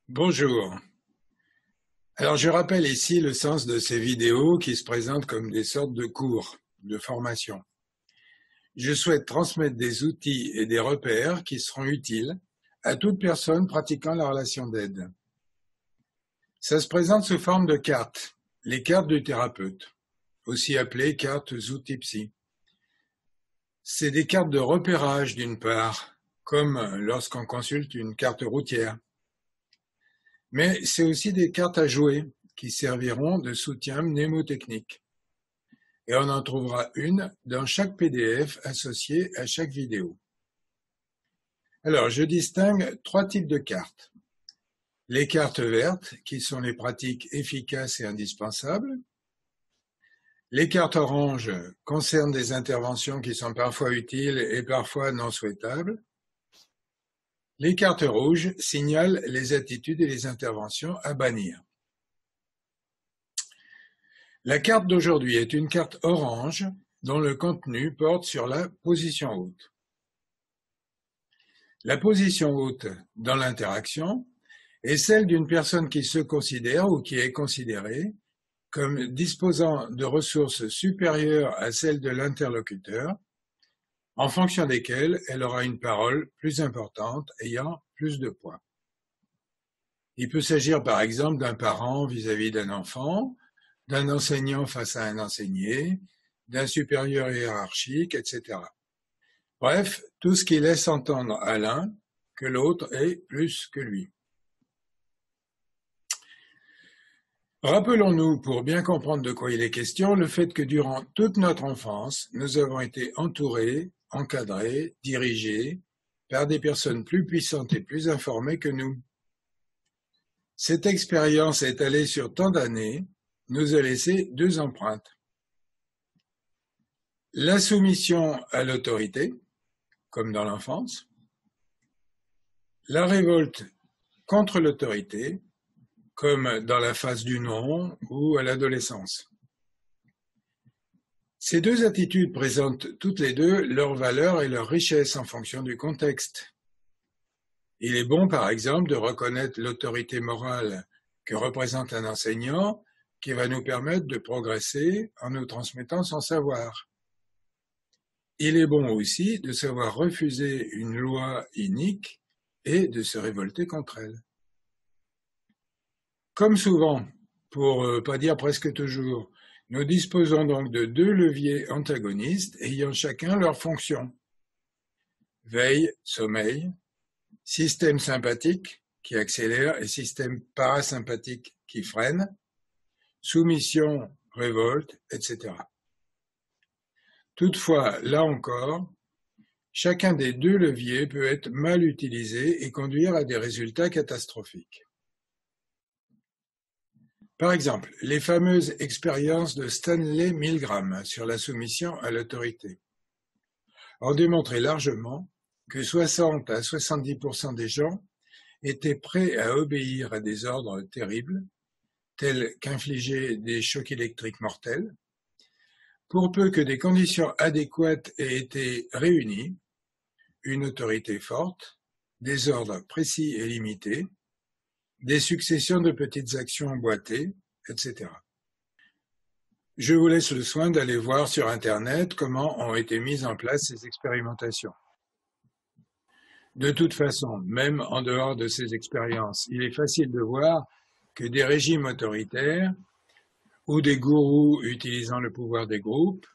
Bonjour. Alors je rappelle ici le sens de ces vidéos qui se présentent comme des sortes de cours, de formation. Je souhaite transmettre des outils et des repères qui seront utiles à toute personne pratiquant la relation d'aide. Ça se présente sous forme de cartes, les cartes du thérapeute, aussi appelées cartes outils psy. C'est des cartes de repérage d'une part, comme lorsqu'on consulte une carte routière. Mais c'est aussi des cartes à jouer qui serviront de soutien mnémotechnique. Et on en trouvera une dans chaque PDF associé à chaque vidéo. Alors, je distingue trois types de cartes. Les cartes vertes, qui sont les pratiques efficaces et indispensables. Les cartes oranges concernent des interventions qui sont parfois utiles et parfois non souhaitables. Les cartes rouges signalent les attitudes et les interventions à bannir. La carte d'aujourd'hui est une carte orange dont le contenu porte sur la position haute. La position haute dans l'interaction est celle d'une personne qui se considère ou qui est considérée comme disposant de ressources supérieures à celles de l'interlocuteur, en fonction desquelles elle aura une parole plus importante, ayant plus de poids. Il peut s'agir par exemple d'un parent vis-à-vis d'un enfant, d'un enseignant face à un enseigné, d'un supérieur hiérarchique, etc. Bref, tout ce qui laisse entendre à l'un que l'autre est plus que lui. Rappelons-nous, pour bien comprendre de quoi il est question, le fait que durant toute notre enfance, nous avons été entourés, encadrés, dirigés par des personnes plus puissantes et plus informées que nous. Cette expérience étalée sur tant d'années nous a laissé deux empreintes. La soumission à l'autorité, comme dans l'enfance, la révolte contre l'autorité, comme dans la phase du non ou à l'adolescence. Ces deux attitudes présentent toutes les deux leurs valeurs et leurs richesses en fonction du contexte. Il est bon, par exemple, de reconnaître l'autorité morale que représente un enseignant qui va nous permettre de progresser en nous transmettant son savoir. Il est bon aussi de savoir refuser une loi inique et de se révolter contre elle. Comme souvent, pour pas dire presque toujours, nous disposons donc de deux leviers antagonistes ayant chacun leur fonction. Veille, sommeil, système sympathique qui accélère et système parasympathique qui freine, soumission, révolte, etc. Toutefois, là encore, chacun des deux leviers peut être mal utilisé et conduire à des résultats catastrophiques. Par exemple, les fameuses expériences de Stanley Milgram sur la soumission à l'autorité ont démontré largement que 60 à 70% des gens étaient prêts à obéir à des ordres terribles, tels qu'infliger des chocs électriques mortels, pour peu que des conditions adéquates aient été réunies, une autorité forte, des ordres précis et limités, des successions de petites actions emboîtées, etc. Je vous laisse le soin d'aller voir sur Internet comment ont été mises en place ces expérimentations. De toute façon, même en dehors de ces expériences, il est facile de voir que des régimes autoritaires ou des gourous utilisant le pouvoir des groupes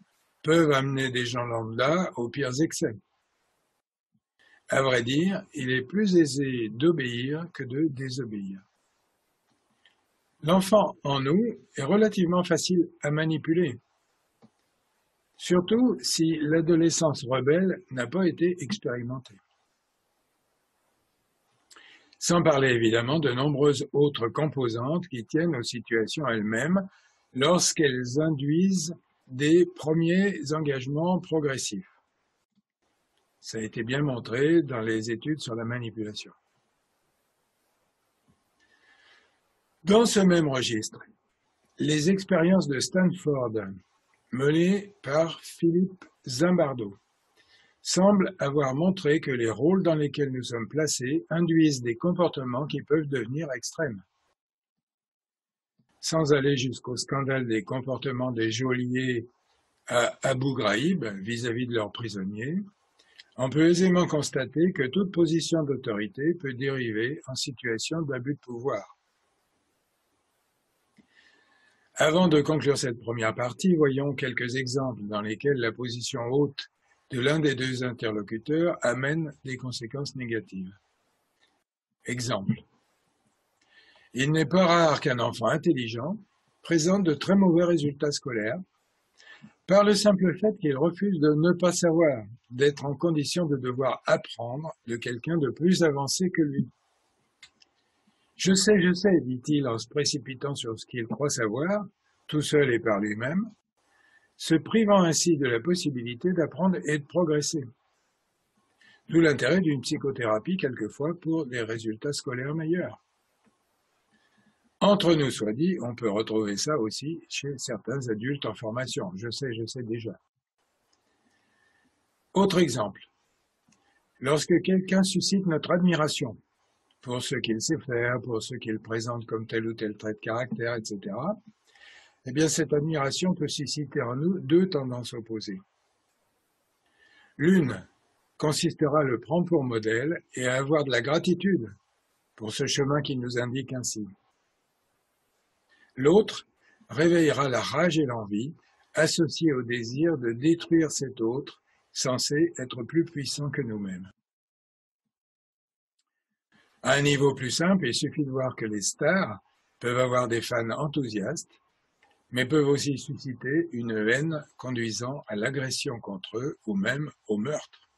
peuvent amener des gens lambda aux pires excès. À vrai dire, il est plus aisé d'obéir que de désobéir. L'enfant en nous est relativement facile à manipuler, surtout si l'adolescence rebelle n'a pas été expérimentée. Sans parler évidemment de nombreuses autres composantes qui tiennent aux situations elles-mêmes lorsqu'elles induisent des premiers engagements progressifs. Ça a été bien montré dans les études sur la manipulation. Dans ce même registre, les expériences de Stanford menées par Philippe Zimbardo semble avoir montré que les rôles dans lesquels nous sommes placés induisent des comportements qui peuvent devenir extrêmes. Sans aller jusqu'au scandale des comportements des geôliers à Abu Ghraib vis-à-vis de leurs prisonniers, on peut aisément constater que toute position d'autorité peut dériver en situation d'abus de pouvoir. Avant de conclure cette première partie, voyons quelques exemples dans lesquels la position haute de l'un des deux interlocuteurs amène des conséquences négatives. Exemple. Il n'est pas rare qu'un enfant intelligent présente de très mauvais résultats scolaires par le simple fait qu'il refuse de ne pas savoir, d'être en condition de devoir apprendre de quelqu'un de plus avancé que lui. Je sais, dit-il en se précipitant sur ce qu'il croit savoir, tout seul et par lui-même, se privant ainsi de la possibilité d'apprendre et de progresser. D'où l'intérêt d'une psychothérapie quelquefois pour des résultats scolaires meilleurs. Entre nous soit dit, on peut retrouver ça aussi chez certains adultes en formation. Je sais déjà. Autre exemple. Lorsque quelqu'un suscite notre admiration pour ce qu'il sait faire, pour ce qu'il présente comme tel ou tel trait de caractère, etc., eh bien cette admiration peut susciter en nous deux tendances opposées. L'une consistera à le prendre pour modèle et à avoir de la gratitude pour ce chemin qui nous indique ainsi. L'autre réveillera la rage et l'envie associées au désir de détruire cet autre censé être plus puissant que nous-mêmes. À un niveau plus simple, il suffit de voir que les stars peuvent avoir des fans enthousiastes, mais peuvent aussi susciter une haine conduisant à l'agression contre eux ou même au meurtre.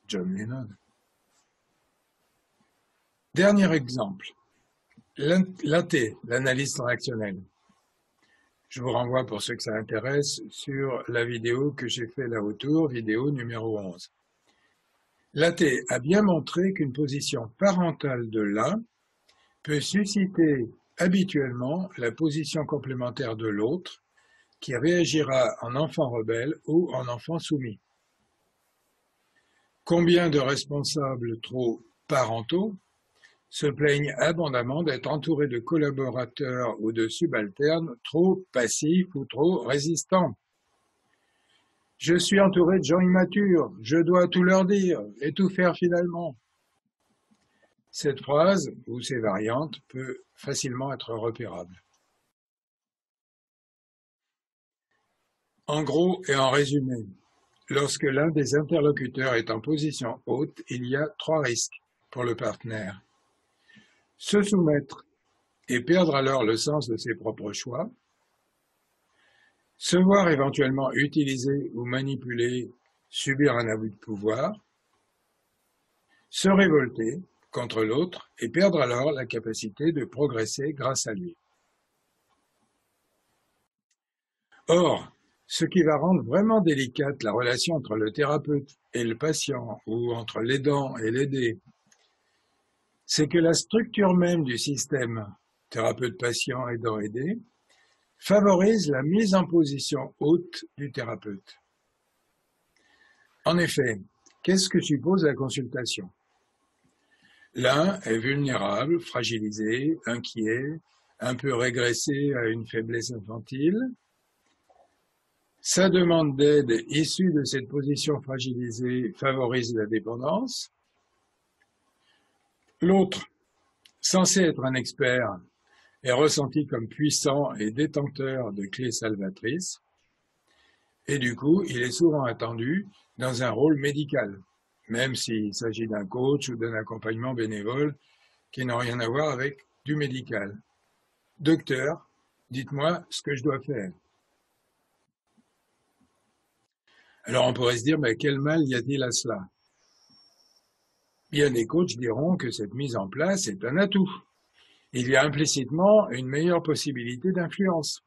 John Lennon. Dernier exemple, l'AT, l'analyse transactionnelle. Je vous renvoie pour ceux que ça intéresse sur la vidéo que j'ai fait là autour, vidéo numéro 11. L'AT a bien montré qu'une position parentale de l'un peut susciter habituellement la position complémentaire de l'autre qui réagira en enfant rebelle ou en enfant soumis. Combien de responsables trop parentaux se plaignent abondamment d'être entourés de collaborateurs ou de subalternes trop passifs ou trop résistants. Je suis entouré de gens immatures, je dois tout leur dire et tout faire finalement. Cette phrase, ou ses variantes, peut facilement être repérable. En gros et en résumé, lorsque l'un des interlocuteurs est en position haute, il y a 3 risques pour le partenaire. Se soumettre et perdre alors le sens de ses propres choix, se voir éventuellement utilisé ou manipulé, subir un abus de pouvoir, se révolter contre l'autre et perdre alors la capacité de progresser grâce à lui. Or, ce qui va rendre vraiment délicate la relation entre le thérapeute et le patient ou entre l'aidant et l'aidé, c'est que la structure même du système thérapeute-patient, aidant-aidé favorise la mise en position haute du thérapeute. En effet, qu'est-ce que suppose la consultation? L'un est vulnérable, fragilisé, inquiet, un peu régressé à une faiblesse infantile. Sa demande d'aide issue de cette position fragilisée favorise la dépendance. L'autre, censé être un expert, est ressenti comme puissant et détenteur de clés salvatrices. Et du coup, il est souvent attendu dans un rôle médical, même s'il s'agit d'un coach ou d'un accompagnement bénévole qui n'a rien à voir avec du médical. Docteur, dites-moi ce que je dois faire. Alors on pourrait se dire, mais quel mal y a-t-il à cela? Bien des coachs diront que cette mise en place est un atout. Il y a implicitement une meilleure possibilité d'influence.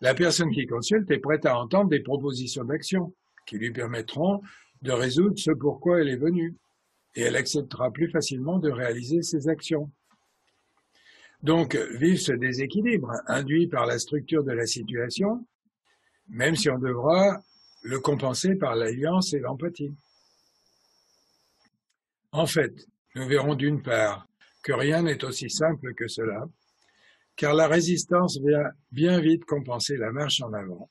La personne qui consulte est prête à entendre des propositions d'action qui lui permettront de résoudre ce pourquoi elle est venue, et elle acceptera plus facilement de réaliser ses actions. Donc, vive ce déséquilibre induit par la structure de la situation, même si on devra le compenser par l'alliance et l'empathie. En fait, nous verrons d'une part que rien n'est aussi simple que cela, car la résistance vient bien vite compenser la marche en avant,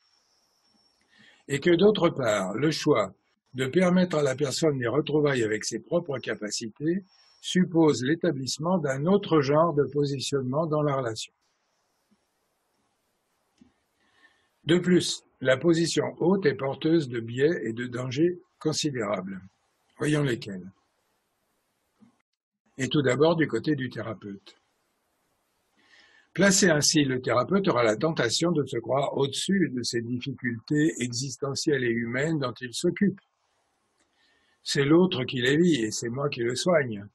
et que d'autre part, le choix de permettre à la personne des retrouvailles avec ses propres capacités suppose l'établissement d'un autre genre de positionnement dans la relation. De plus, la position haute est porteuse de biais et de dangers considérables. Voyons lesquels. Et tout d'abord du côté du thérapeute. Placé ainsi, le thérapeute aura la tentation de se croire au-dessus de ces difficultés existentielles et humaines dont il s'occupe. C'est l'autre qui les vit et c'est moi qui le soigne,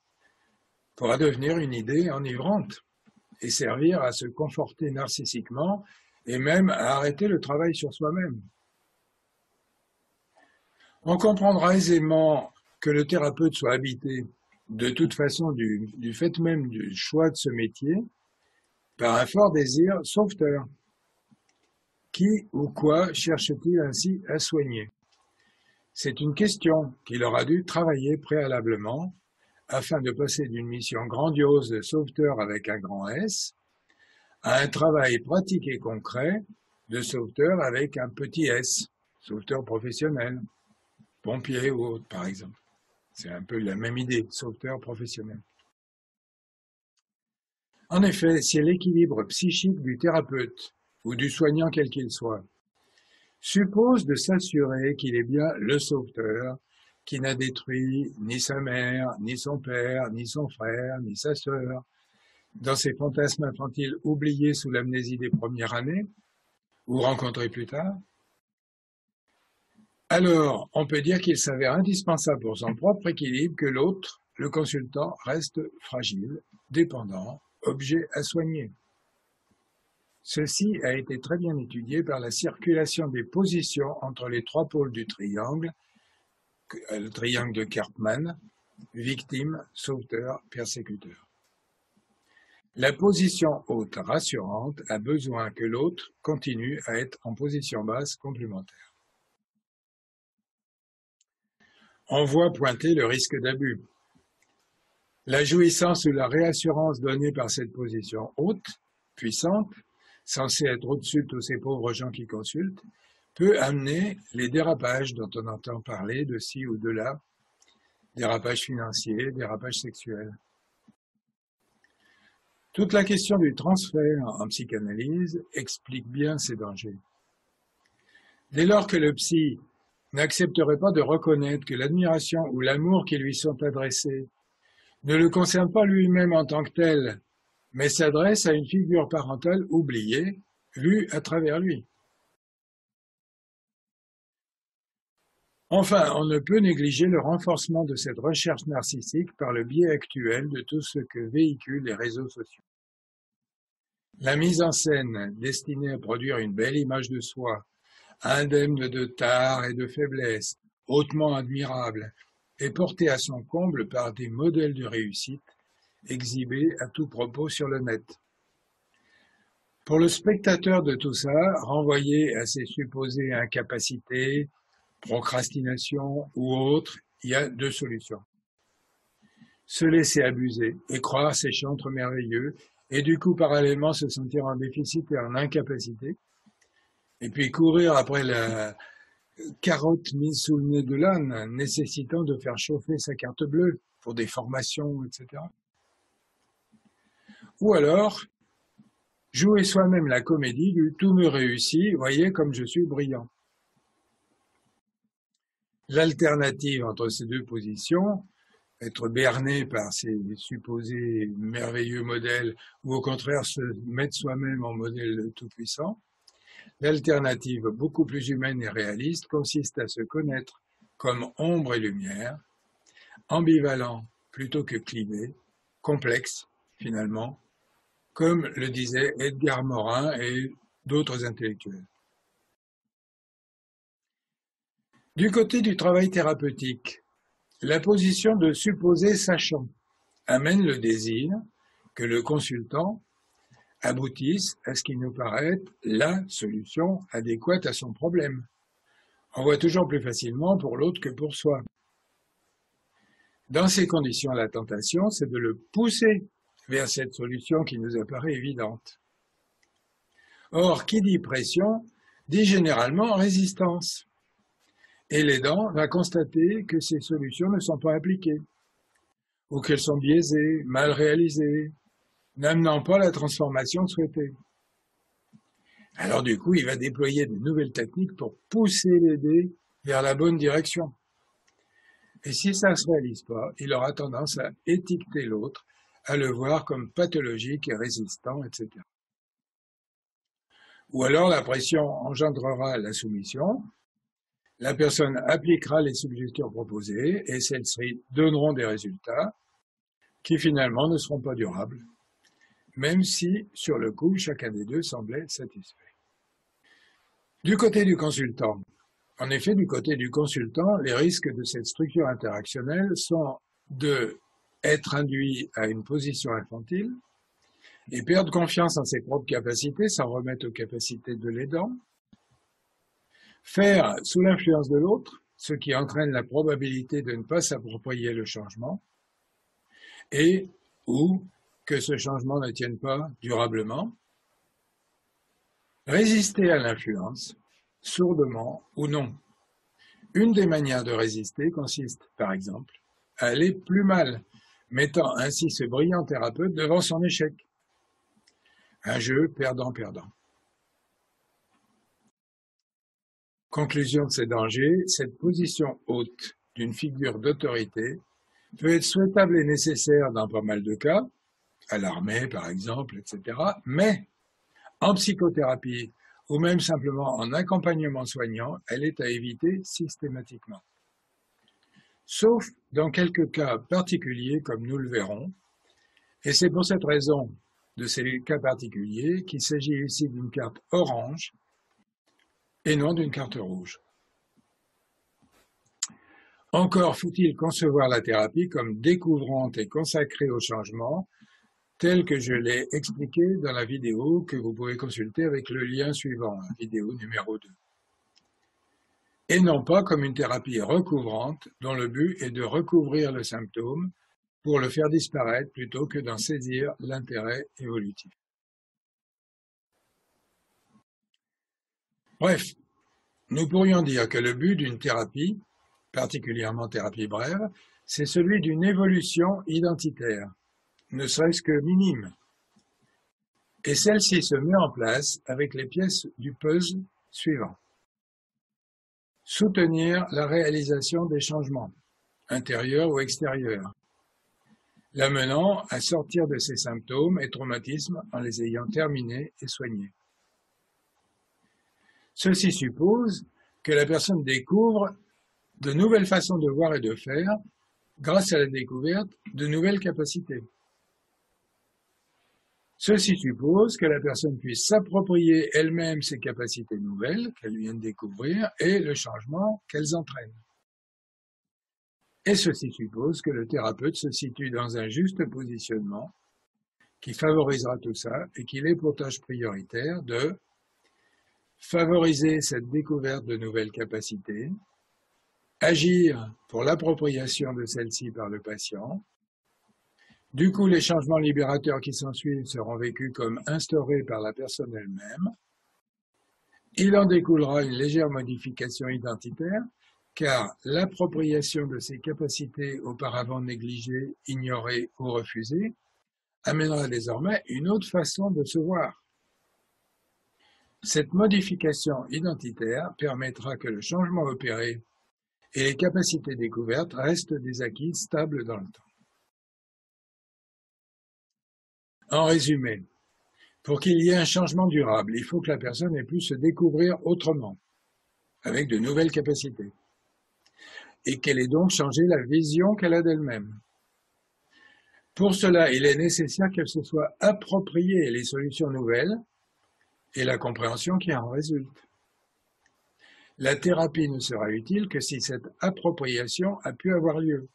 pourra devenir une idée enivrante et servir à se conforter narcissiquement et même à arrêter le travail sur soi-même. On comprendra aisément que le thérapeute soit habité, de toute façon du fait même du choix de ce métier, par un fort désir sauveteur. Qui ou quoi cherche-t-il ainsi à soigner? C'est une question qu'il aura dû travailler préalablement afin de passer d'une mission grandiose de sauveteur avec un grand S à un travail pratique et concret de sauveteur avec un petit s, sauveteur professionnel, pompier ou autre par exemple. C'est un peu la même idée, sauveteur professionnel. En effet, si l'équilibre psychique du thérapeute ou du soignant quel qu'il soit suppose de s'assurer qu'il est bien le sauveteur qui n'a détruit ni sa mère, ni son père, ni son frère, ni sa sœur, dans ses fantasmes infantiles oubliés sous l'amnésie des premières années, ou rencontrés plus tard, alors on peut dire qu'il s'avère indispensable pour son propre équilibre que l'autre, le consultant, reste fragile, dépendant, objet à soigner. Ceci a été très bien étudié par la circulation des positions entre les trois pôles du triangle, le triangle de Karpman, victime, sauveteur, persécuteur. La position haute rassurante a besoin que l'autre continue à être en position basse complémentaire. On voit pointer le risque d'abus. La jouissance ou la réassurance donnée par cette position haute, puissante, censée être au-dessus de tous ces pauvres gens qui consultent, peut amener les dérapages dont on entend parler de ci ou de là, dérapages financiers, dérapages sexuels. Toute la question du transfert en psychanalyse explique bien ces dangers. Dès lors que le psy n'accepterait pas de reconnaître que l'admiration ou l'amour qui lui sont adressés ne le concerne pas lui-même en tant que tel, mais s'adresse à une figure parentale oubliée, vue à travers lui. Enfin, on ne peut négliger le renforcement de cette recherche narcissique par le biais actuel de tout ce que véhiculent les réseaux sociaux. La mise en scène destinée à produire une belle image de soi, indemne de tard et de faiblesse, hautement admirable, est portée à son comble par des modèles de réussite exhibés à tout propos sur le net. Pour le spectateur de tout ça, renvoyé à ses supposées incapacités, procrastination ou autre, il y a deux solutions. Se laisser abuser et croire ses chantres merveilleux et du coup parallèlement se sentir en déficit et en incapacité et puis courir après la carotte mise sous le nez de l'âne nécessitant de faire chauffer sa carte bleue pour des formations, etc. Ou alors jouer soi-même la comédie du « tout me réussit, voyez comme je suis brillant ». L'alternative entre ces deux positions, être berné par ces supposés merveilleux modèles ou au contraire se mettre soi-même en modèle tout-puissant, l'alternative beaucoup plus humaine et réaliste consiste à se connaître comme ombre et lumière, ambivalent plutôt que clivé, complexe finalement, comme le disaient Edgar Morin et d'autres intellectuels. Du côté du travail thérapeutique, la position de supposé sachant amène le désir que le consultant aboutisse à ce qui nous paraît la solution adéquate à son problème, On voit toujours plus facilement pour l'autre que pour soi. Dans ces conditions, la tentation, c'est de le pousser vers cette solution qui nous apparaît évidente. Or, qui dit pression, dit généralement résistance. Et l'aidant va constater que ces solutions ne sont pas appliquées, ou qu'elles sont biaisées, mal réalisées, n'amenant pas la transformation souhaitée. Alors du coup, il va déployer de nouvelles techniques pour pousser l'aider vers la bonne direction. Et si ça ne se réalise pas, il aura tendance à étiqueter l'autre, à le voir comme pathologique et résistant, etc. Ou alors la pression engendrera la soumission, la personne appliquera les suggestions proposées et celles-ci donneront des résultats qui finalement ne seront pas durables, même si, sur le coup, chacun des deux semblait satisfait. Du côté du consultant, en effet, du côté du consultant, les risques de cette structure interactionnelle sont de être induit à une position infantile et perdre confiance en ses propres capacités, s'en remettre aux capacités de l'aidant, faire sous l'influence de l'autre, ce qui entraîne la probabilité de ne pas s'approprier le changement, et ou que ce changement ne tienne pas durablement, résister à l'influence, sourdement ou non. Une des manières de résister consiste, par exemple, à aller plus mal, mettant ainsi ce brillant thérapeute devant son échec. Un jeu perdant-perdant. Conclusion de ces dangers, cette position haute d'une figure d'autorité peut être souhaitable et nécessaire dans pas mal de cas, à l'armée par exemple, etc., mais en psychothérapie ou même simplement en accompagnement soignant, elle est à éviter systématiquement. Sauf dans quelques cas particuliers comme nous le verrons, et c'est pour cette raison de ces cas particuliers qu'il s'agit ici d'une carte orange et non d'une carte rouge. Encore faut-il concevoir la thérapie comme découvrante et consacrée au changement, tel que je l'ai expliqué dans la vidéo que vous pouvez consulter avec le lien suivant, la vidéo numéro 2. Et non pas comme une thérapie recouvrante dont le but est de recouvrir le symptôme pour le faire disparaître plutôt que d'en saisir l'intérêt évolutif. Bref, nous pourrions dire que le but d'une thérapie, particulièrement thérapie brève, c'est celui d'une évolution identitaire, ne serait-ce que minime. Et celle-ci se met en place avec les pièces du puzzle suivant. Soutenir la réalisation des changements, intérieurs ou extérieurs, l'amenant à sortir de ses symptômes et traumatismes en les ayant terminés et soignés. Ceci suppose que la personne découvre de nouvelles façons de voir et de faire grâce à la découverte de nouvelles capacités. Ceci suppose que la personne puisse s'approprier elle-même ces capacités nouvelles qu'elle vient de découvrir et le changement qu'elles entraînent. Et ceci suppose que le thérapeute se situe dans un juste positionnement qui favorisera tout ça et qu'il ait pour tâche prioritaire de favoriser cette découverte de nouvelles capacités, agir pour l'appropriation de celles-ci par le patient. Du coup, les changements libérateurs qui s'ensuivent seront vécus comme instaurés par la personne elle-même. Il en découlera une légère modification identitaire, car l'appropriation de ces capacités auparavant négligées, ignorées ou refusées amènera désormais une autre façon de se voir. Cette modification identitaire permettra que le changement opéré et les capacités découvertes restent des acquis stables dans le temps. En résumé, pour qu'il y ait un changement durable, il faut que la personne ait pu se découvrir autrement, avec de nouvelles capacités, et qu'elle ait donc changé la vision qu'elle a d'elle-même. Pour cela, il est nécessaire qu'elle se soit appropriée les solutions nouvelles et la compréhension qui en résulte. La thérapie ne sera utile que si cette appropriation a pu avoir lieu.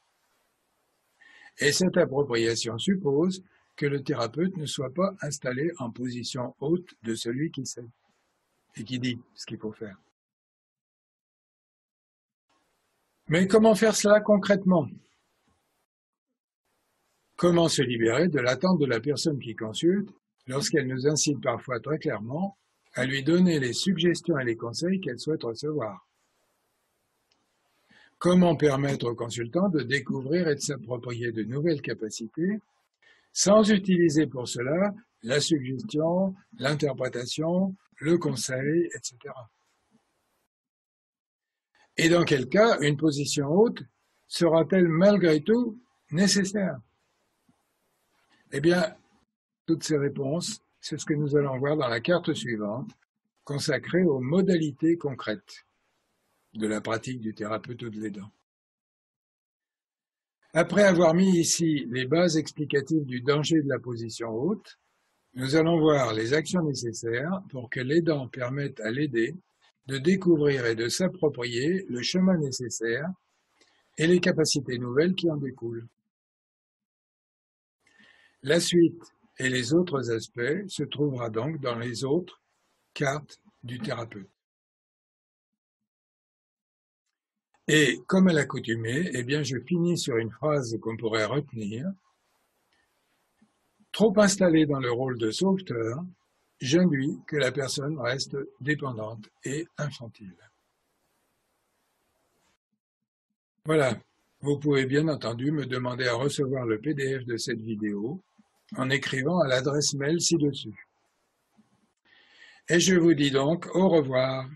Et cette appropriation suppose que le thérapeute ne soit pas installé en position haute de celui qui sait et qui dit ce qu'il faut faire. Mais comment faire cela concrètement? Comment se libérer de l'attente de la personne qui consulte lorsqu'elle nous incite parfois très clairement à lui donner les suggestions et les conseils qu'elle souhaite recevoir? Comment permettre au consultant de découvrir et de s'approprier de nouvelles capacités sans utiliser pour cela la suggestion, l'interprétation, le conseil, etc. Et dans quel cas une position haute sera-t-elle malgré tout nécessaire? Eh bien, toutes ces réponses, c'est ce que nous allons voir dans la carte suivante, consacrée aux modalités concrètes de la pratique du thérapeute de l'aidant. Après avoir mis ici les bases explicatives du danger de la position haute, nous allons voir les actions nécessaires pour que l'aidant permette à l'aidé de découvrir et de s'approprier le chemin nécessaire et les capacités nouvelles qui en découlent. La suite et les autres aspects se trouvera donc dans les autres cartes du thérapeute. Et comme à l'accoutumée, eh bien, je finis sur une phrase qu'on pourrait retenir. Trop installé dans le rôle de sauveteur, j'induis que la personne reste dépendante et infantile. Voilà, vous pouvez bien entendu me demander à recevoir le PDF de cette vidéo en écrivant à l'adresse mail ci-dessus. Et je vous dis donc au revoir.